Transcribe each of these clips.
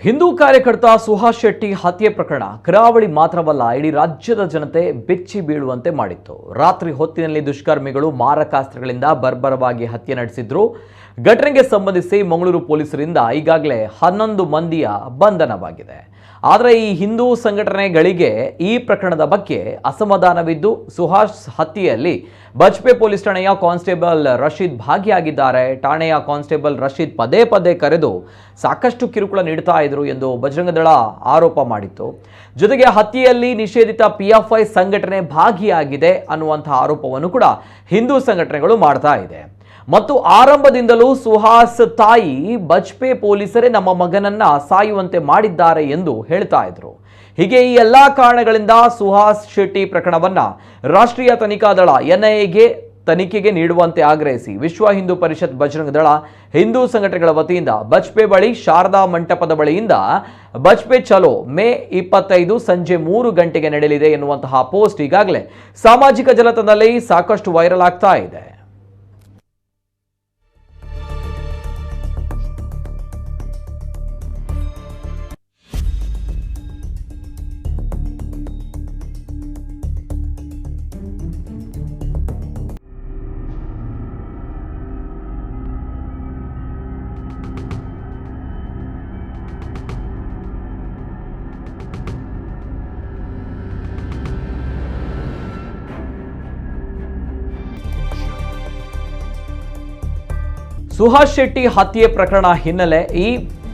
ಹಿಂದೂ ಕಾರ್ಯಕರ್ತ ಸುಹಾಸ್ ಶೆಟ್ಟಿ ಹತ್ಯೆ ಪ್ರಕರಣ ಕರಾವಳಿ ಮಾತ್ರವಲ್ಲ ಇಡೀ ರಾಜ್ಯದ ಜನತೆ ಬೆಚ್ಚಿ ಬೀಳುವಂತೆ ಮಾಡಿತ್ತು. ರಾತ್ರಿ ಹೊತ್ತಿನಲ್ಲಿ ದುಷ್ಕರ್ಮಿಗಳು ಮಾರಕಾಸ್ತ್ರಗಳಿಂದ ಬರ್ಬರವಾಗಿ ಹತ್ಯೆ ನಡೆಸಿದ್ರು. ಘಟನೆಗೆ ಸಂಬಂಧಿಸಿ ಮಂಗಳೂರು ಪೊಲೀಸರಿಂದ ಈಗಾಗಲೇ 11 ಮಂದಿಯ ಬಂಧನವಾಗಿದೆ. ಆದರೆ ಈ ಹಿಂದೂ ಸಂಘಟನೆಗಳಿಗೆ ಈ ಪ್ರಕರಣದ ಬಗ್ಗೆ ಅಸಮಾಧಾನವಿದ್ದು ಸುಹಾಸ್ ಹತ್ಯೆಯಲ್ಲಿ ಬಜ್ಪೆ ಪೊಲೀಸ್ ಠಾಣೆಯ ಕಾನ್ಸ್ಟೇಬಲ್ ರಶೀದ್ ಭಾಗಿಯಾಗಿದ್ದಾರೆ. ಠಾಣೆಯ ಕಾನ್ಸ್ಟೇಬಲ್ ರಶೀದ್ ಪದೇ ಪದೇ ಕರೆದು ಸಾಕಷ್ಟು ಕಿರುಕುಳ ನೀಡುತ್ತಾ ಇದ್ರು ಎಂದು ಬಜರಂಗ ದಳ ಆರೋಪ ಮಾಡಿತ್ತು. ಜೊತೆಗೆ ಹತ್ಯೆಯಲ್ಲಿ ನಿಷೇಧಿತ PFI ಸಂಘಟನೆ ಭಾಗಿಯಾಗಿದೆ ಅನ್ನುವಂತಹ ಆರೋಪವನ್ನು ಕೂಡ ಹಿಂದೂ ಸಂಘಟನೆಗಳು ಮಾಡ್ತಾ ಇದೆ. ಮತ್ತು ಆರಂಭದಿಂದಲೂ ಸುಹಾಸ್ ತಾಯಿ ಬಜ್ಪೆ ಪೊಲೀಸರೇ ನಮ್ಮ ಮಗನನ್ನ ಸಾಯುವಂತೆ ಮಾಡಿದ್ದಾರೆ ಎಂದು ಹೇಳ್ತಾ ಇದ್ರು. ಹೀಗೆ ಈ ಎಲ್ಲಾ ಕಾರಣಗಳಿಂದ ಸುಹಾಸ್ ಶೆಟ್ಟಿ ಪ್ರಕರಣವನ್ನ ರಾಷ್ಟ್ರೀಯ ತನಿಖಾ ದಳ NIAಗೆ ತನಿಖೆಗೆ ನೀಡುವಂತೆ ಆಗ್ರಹಿಸಿ ವಿಶ್ವ ಹಿಂದೂ ಪರಿಷತ್ ಬಜರಂಗ ದಳ ಹಿಂದೂ ಸಂಘಟನೆಗಳ ವತಿಯಿಂದ ಬಜ್ಪೆ ಬಳಿ ಶಾರದಾ ಮಂಟಪದ ಬಳಿಯಿಂದ ಬಜ್ಪೆ ಚಲೋ ಮೇ 25 ಸಂಜೆ 3 ಗಂಟೆಗೆ ನಡೆಯಲಿದೆ ಎನ್ನುವಂತಹ ಪೋಸ್ಟ್ ಈಗಾಗಲೇ ಸಾಮಾಜಿಕ ಜಾಲತಾಣದಲ್ಲಿ ಸಾಕಷ್ಟು ವೈರಲ್ ಆಗ್ತಾ ಇದೆ. ಸುಹಾಸ್ ಶೆಟ್ಟಿ ಹತ್ಯೆ ಪ್ರಕರಣ ಹಿನ್ನೆಲೆ ಈ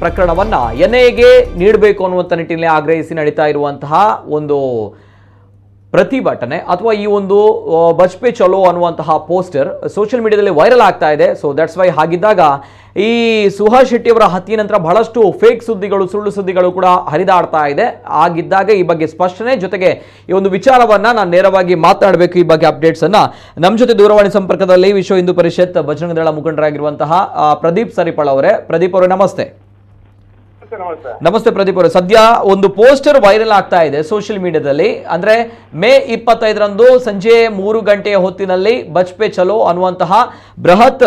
ಪ್ರಕರಣವನ್ನ NIAಗೆ ನೀಡಬೇಕು ಅನ್ನುವಂಥ ನಿಟ್ಟಿನಲ್ಲಿ ಆಗ್ರಹಿಸಿ ನಡೀತಾ ಇರುವಂತಹ ಒಂದು ಪ್ರತಿಭಟನೆ ಅಥವಾ ಈ ಒಂದು ಬಜ್ಪೆ ಚಲೋ ಅನ್ನುವಂತಹ ಪೋಸ್ಟರ್ ಸೋಷಿಯಲ್ ಮೀಡಿಯಾದಲ್ಲಿ ವೈರಲ್ ಆಗ್ತಾ ಇದೆ. ಸೊ ದಟ್ಸ್ ವೈ ಹಾಗಿದ್ದಾಗ ಈ ಸುಹಾಸ್ ಶೆಟ್ಟಿ ಅವರ ಹತ್ಯೆ ನಂತರ ಬಹಳಷ್ಟು ಫೇಕ್ ಸುದ್ದಿಗಳು, ಸುಳ್ಳು ಸುದ್ದಿಗಳು ಕೂಡ ಹರಿದಾಡ್ತಾ ಇದೆ. ಆಗಿದ್ದಾಗ ಈ ಬಗ್ಗೆ ಸ್ಪಷ್ಟನೆ ಜೊತೆಗೆ ಈ ಒಂದು ವಿಚಾರವನ್ನ ನಾನು ನೇರವಾಗಿ ಮಾತನಾಡಬೇಕು. ಈ ಬಗ್ಗೆ ಅಪ್ಡೇಟ್ಸ್ ಅನ್ನ ನಮ್ಮ ಜೊತೆ ದೂರವಾಣಿ ಸಂಪರ್ಕದಲ್ಲಿ ವಿಶ್ವ ಹಿಂದೂ ಪರಿಷತ್ ಬಜರಂಗ ದಳ ಮುಖಂಡರಾಗಿರುವಂತಹ ಪ್ರದೀಪ್ ಸರಿಪಳ ಅವರೇ. ಪ್ರದೀಪ್ ಅವರೇ ನಮಸ್ತೆ. ನಮಸ್ತೆ ಪ್ರದೀಪ್ ಅವರೇ. ಸದ್ಯ ಒಂದು ಪೋಸ್ಟರ್ ವೈರಲ್ ಆಗ್ತಾ ಇದೆ ಸೋಷಿಯಲ್ ಮೀಡಿಯಾದಲ್ಲಿ. ಅಂದ್ರೆ ಮೇ 25ರಂದು ಸಂಜೆ 3 ಗಂಟೆಯ ಹೊತ್ತಿನಲ್ಲಿ ಬಜ್ಪೆ ಚಲೋ ಅನ್ನುವಂತಹ ಬೃಹತ್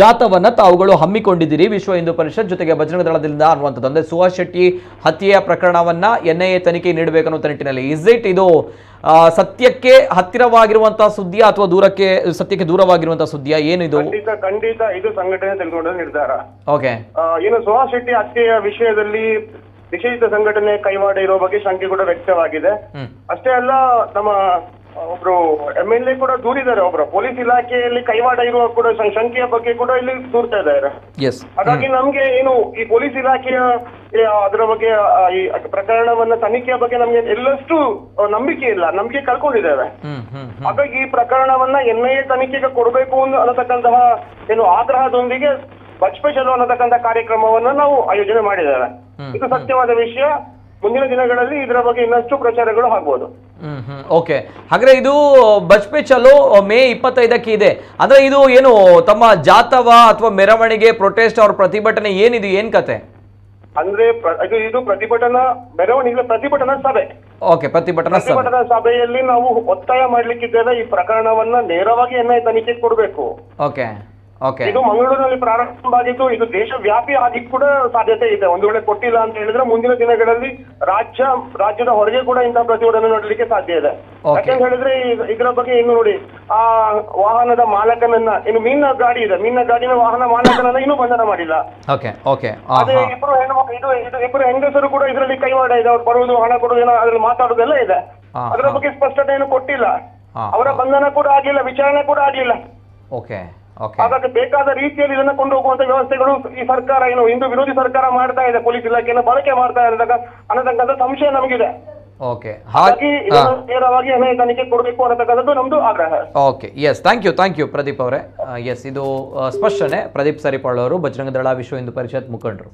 ಜಾಥವನ್ನ ತಾವುಗಳು ಹಮ್ಮಿಕೊಂಡಿದ್ದೀರಿ ವಿಶ್ವ ಹಿಂದೂ ಪರಿಷತ್ ಜೊತೆಗೆ ಬಜರಂಗ ದಳದಿಂದ ಅನ್ನುವಂಥದ್ದು. ಅಂದ್ರೆ ಸುಹಾಸ್ ಶೆಟ್ಟಿ ಹತ್ಯೆಯ ಪ್ರಕರಣವನ್ನ NIA ತನಿಖೆ ನೀಡಬೇಕನ್ನೋ ನಿಟ್ಟಿನಲ್ಲಿ ಇದು ಸತ್ಯಕ್ಕೆ ಹತ್ತಿರವಾಗಿರುವಂತಹ ಸುದ್ದಿಯ ಅಥವಾ ಸತ್ಯಕ್ಕೆ ದೂರವಾಗಿರುವಂತಹ ಸುದ್ದಿಯ ಏನಿದು? ಖಂಡಿತ ಇದು ಸಂಘಟನೆ ತೆಗೆದುಕೊಂಡ ನಿರ್ಧಾರ. ಓಕೆ, ಏನು ಸುಹಾಸ್ ಶೆಟ್ಟಿ ಹತ್ಯೆಯ ವಿಷಯದಲ್ಲಿ ನಿಷೇಧಿತ ಸಂಘಟನೆ ಕೈವಾಡ ಇರುವ ಬಗ್ಗೆ ಶಂಕೆ ಕೂಡ ವ್ಯಕ್ತವಾಗಿದೆ. ಅಷ್ಟೇ ಅಲ್ಲ, ನಮ್ಮ ಒಬ್ರು MLA ಕೂಡ ದೂರಿದ್ದಾರೆ. ಒಬ್ರು ಪೊಲೀಸ್ ಇಲಾಖೆಯಲ್ಲಿ ಕೈವಾಡ ಇರುವ ಕೂಡ ಶಂಕೆಯ ಬಗ್ಗೆ ಕೂಡ ಇಲ್ಲಿ ದೂರ್ತಾ ಇದ್ದಾರೆ. ಹಾಗಾಗಿ ನಮ್ಗೆ ಏನು ಈ ಪೊಲೀಸ್ ಇಲಾಖೆಯ ಅದರ ಬಗ್ಗೆ ಈ ಪ್ರಕರಣವನ್ನ ತನಿಖೆಯ ಬಗ್ಗೆ ನಮ್ಗೆ ಎಲ್ಲಷ್ಟು ನಂಬಿಕೆ ಇಲ್ಲ, ನಂಬಿಕೆ ಕಳ್ಕೊಂಡಿದ್ದೇವೆ. ಹಾಗಾಗಿ ಈ ಪ್ರಕರಣವನ್ನ NIA ತನಿಖೆಗೆ ಕೊಡಬೇಕು ಅನ್ನತಕ್ಕಂತಹ ಏನು ಆಗ್ರಹದೊಂದಿಗೆ ಬಜ್ಪೆ ಚಲೋ ಅನ್ನತಕ್ಕಂಥ ಕಾರ್ಯಕ್ರಮವನ್ನ ನಾವು ಆಯೋಜನೆ ಮಾಡಿದ್ದೇವೆ. ಇದು ಸತ್ಯವಾದ ವಿಷಯ. ಮುಂದಿನ ದಿನಗಳಲ್ಲಿ ಇದರ ಬಗ್ಗೆ ಇನ್ನಷ್ಟು ಪ್ರಚಾರಗಳು ಆಗ್ಬೋದು. ಓಕೆ, ಹಾಗಾದ್ರೆ ಇದು ಬಜ್ಪೆ ಚಲೋ ಮೇ 25ಕ್ಕೆ ಇದೆ. ಅಂದ್ರೆ ಇದು ಏನು ತಮ್ಮ ಜಾಥವ ಅಥವಾ ಮೆರವಣಿಗೆ, ಪ್ರೊಟೆಸ್ಟ್ ಅವ್ರ ಪ್ರತಿಭಟನೆ ಏನಿದು, ಏನ್ ಕತೆ? ಅಂದ್ರೆ ಇದು ಪ್ರತಿಭಟನಾ ಮೆರವಣಿಗೆ, ಪ್ರತಿಭಟನಾ ಸಭೆ. ಓಕೆ, ಪ್ರತಿಭಟನಾ ಸಭೆಯಲ್ಲಿ ನಾವು ಒತ್ತಾಯ ಮಾಡ್ಲಿಕ್ಕಿದ್ದೇವೆ ಈ ಪ್ರಕರಣವನ್ನ ನೇರವಾಗಿ NIA ತನಿಖೆ ಕೊಡಬೇಕು. ಓಕೆ, ಇದು ಮಂಗಳೂರಿನಲ್ಲಿ ಪ್ರಾರಂಭ ಆಗಿದ್ದು, ಇದು ದೇಶವ್ಯಾಪಿ ಆಗಿ ಕೂಡ ಸಾಧ್ಯತೆ ಇದೆ. ಒಂದು ವೇಳೆ ಕೊಟ್ಟಿಲ್ಲ ಅಂತ ಹೇಳಿದ್ರೆ ಮುಂದಿನ ದಿನಗಳಲ್ಲಿ ರಾಜ್ಯದ ಹೊರಗೆ ಕೂಡ ಇಂತಹ ಪ್ರತಿಭಟನೆ ನೋಡ್ಲಿಕ್ಕೆ ಸಾಧ್ಯ ಇದೆ. ಯಾಕಂತ ಹೇಳಿದ್ರೆ ಇದರ ಬಗ್ಗೆ ಇನ್ನು ನೋಡಿ, ಆ ವಾಹನದ ಮಾಲಕನನ್ನ, ಇನ್ನು ಮೀನಿನ ಗಾಡಿ ಇದೆ, ಮೀನಿನ ಗಾಡಿನ ವಾಹನ ಮಾಲಕನನ್ನ ಇನ್ನೂ ಬಂಧನ ಮಾಡಿಲ್ಲ. ಅದೇ ಇಬ್ಬರು ಹೆಣ್ಮಕ್ಳು, ಇಬ್ಬರು ಹೆಂಗಸರು ಕೂಡ ಇದರಲ್ಲಿ ಕೈವಾಡ ಇದೆ. ಅವ್ರು ಬರುವುದು, ಹಣ ಕೊಡುವುದು, ಏನೋ ಅದ್ರಲ್ಲಿ ಮಾತಾಡುವುದೆಲ್ಲ ಇದೆ. ಅದರ ಬಗ್ಗೆ ಸ್ಪಷ್ಟತೆಯನ್ನು ಕೊಟ್ಟಿಲ್ಲ. ಅವರ ಬಂಧನ ಕೂಡ ಆಗ್ಲಿಲ್ಲ, ವಿಚಾರಣೆ ಕೂಡ ಆಗ್ಲಿಲ್ಲ. ಹಾಗಾಗಿ ಬೇಕಾದ ರೀತಿಯಲ್ಲಿ ಇದನ್ನ ಕೊಂಡು ಹೋಗುವಂತ ವ್ಯವಸ್ಥೆಗಳು ಈ ಸರ್ಕಾರ, ಏನು ಹಿಂದೂ ವಿರೋಧಿ ಸರ್ಕಾರ ಮಾಡ್ತಾ ಇದೆ, ಪೊಲೀಸ್ ಇಲಾಖೆಯನ್ನು ಬಳಕೆ ಮಾಡ್ತಾ ಇದ್ದಾಗ ಅನ್ನತಕ್ಕಂಥ ಸಂಶಯ ನಮಗಿದೆ. ಹಾಗಾಗಿ ನೇರವಾಗಿ NIA ತನಿಖೆ ಕೊಡಬೇಕು ಅನ್ನತಕ್ಕಂಥದ್ದು ನಮ್ದು ಆಗ್ರಹ. Okay, yes, thank you Pradeep ಅವರೇ. ಎಸ್, ಇದು ಸ್ಪಷ್ಟನೆ. ಪ್ರದೀಪ್ ಸರಿಪಾಳ್ ಅವರು, ಬಜರಂಗ ದಳ ವಿಶ್ವ ಹಿಂದೂ ಪರಿಷತ್ ಮುಖಂಡರು.